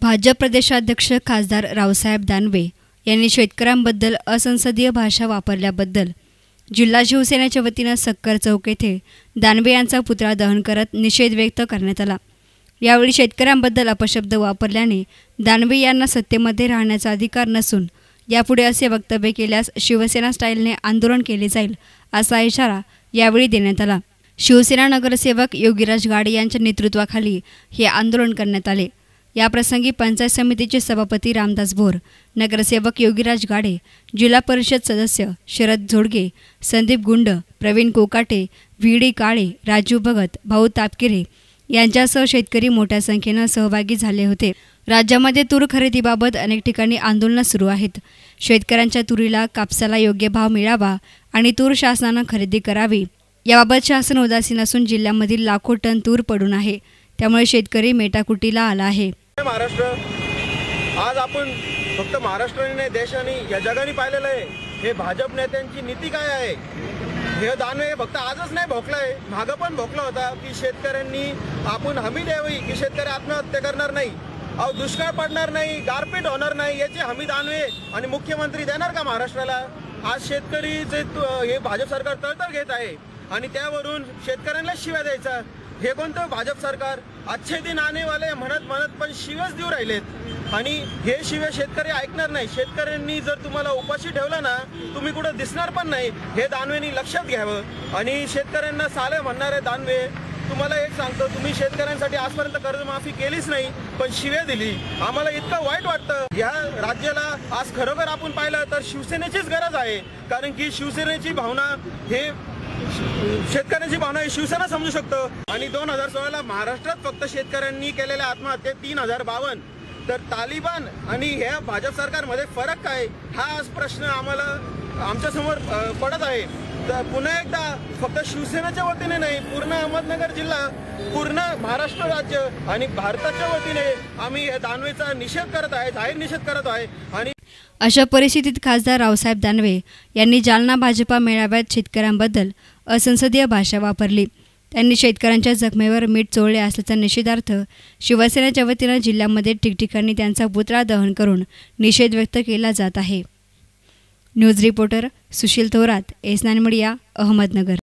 भाजप प्रदेशाध्यक्ष खासदार रावसाहेब दानवे यांनी शेतकऱ्यांबद्दल असंसदीय भाषा वापरल्याबद्दल जिल्हा शिवसेनेच्या वतीनं सक्कर चौक येथे दानवे यांचा पुतळा दहन करत निषेध व्यक्त करण्यात आला। यावेळी शेतकऱ्यांबद्दल अपशब्द वापरल्याने दानवे यांना सत्तेमध्ये राहण्याचा अधिकार नसून यापुढे असे वक्तव्य केल्यास शिवसेना स्टाईलने आंदोलन केले जाईल असा इशारा यावेळी देण्यात आला। शिवसेना नगरसेवक योगीराज गाडे यांच्या नेतृत्वाखाली हे आंदोलन करण्यात आले। याप्रसंगी पंचायत समितीचे सभापती रामदास भोर, नगरसेवक योगीराज गाडे, जिल्हा परिषद सदस्य शरद झोडगे, संदीप गुंड, प्रवीण कोकाटे, व्ही.डी. काळे, राजू भगत, भाऊ तापकिरे यांच्यासह शेतकरी मोठ्या संख्येने सहभागी झाले होते। राज्यामध्ये तूर खरेदीबाबत अनेक ठिकाणी आंदोलनं सुरू आहेत। शेतकऱ्यांच्या तुरीला कापसाला योग्य भाव मिळावा आणि तूर शासनाने खरेदी करावी याबाबत शासन उदासीन असून जिल्ह्यामधील लाखो टन तूर पडून आहे। त्यामुळे शेतकरी मेटाकुटीला आला आहे। महाराष्ट्र आज आपण फक्त महाराष्ट्राने नाही देशाने या जगाने पाहिलेलं आहे हे भाजप नेत्यांची नीती काय आहे। हे दानवे फक्त आजच नाही भोकलाय, मागं पण भोकला होता की शेतकऱ्यांनी आपण हमी द्यावी की शेतकरी आत्महत्या करणार नाही, दुष्काळ पडणार नाही, गारपीट होणार नाही याची हमी दानवे आणि मुख्यमंत्री देणार का महाराष्ट्राला। आज शेतकरी जे हे भाजप सरकार तळतळ घेत आहे आणि त्यावरून शेतकऱ्यांना शिव्या द्यायचा हे कोणतं भाजप सरकार। अच्छे दिन आने वाले म्हणत पण शिव्याच देऊ राहिलेत आणि हे शिव्या शेतकरी ऐकणार नाही। शेतकऱ्यांनी जर तुम्हाला उपाशी ठेवलं ना तुम्ही कुठं दिसणार पण नाही हे दानवेनी लक्षात घ्यावं। आणि शेतकऱ्यांना साले म्हणणारे दानवे तुम्हाला एक सांगतो, तुम्ही शेतकऱ्यांसाठी आजपर्यंत कर्जमाफी केलीच नाही पण शिव्या दिली। आम्हाला इतकं वाईट वाटतं। या राज्याला आज खरोखर आपण पाहिलं तर शिवसेनेचीच गरज आहे, कारण की शिवसेनेची भावना हे शेतकऱ्यांची भावना ही शिवसेना समजू शकतो। आणि 2016ला महाराष्ट्रात फक्त शेतकऱ्यांनी केलेल्या आत्महत्या 3052, तर तालिबान आणि हे भाजप सरकारमध्ये फरक काय हा आज प्रश्न आम्हाला आमच्या समोर पडत आहे। तर पुन्हा एकदा फक्त शिवसेनेच्या वतीने नाही, पूर्ण अहमदनगर जिल्हा, पूर्ण महाराष्ट्र राज्य आणि भारताच्या वतीने आम्ही या दानवेचा निषेध करत आहे, जाहीर निषेध करत आहे। आणि अशा परिस्थितीत खासदार रावसाहेब दानवे यांनी जालना भाजपा मेळाव्यात शेतकऱ्यांबद्दल असंसदीय भाषा वापरली। त्यांनी शेतकऱ्यांच्या जखमेवर मीठ चोळले असल्याचा निषेधार्थ शिवसेनेच्या वतीने जिल्ह्यामध्ये ठिकठिकाणी त्यांचा पुतळा दहन करून निषेध व्यक्त केला जात आहे। न्यूज रिपोर्टर सुशील थोरात, एस9 मीडिया, अहमदनगर।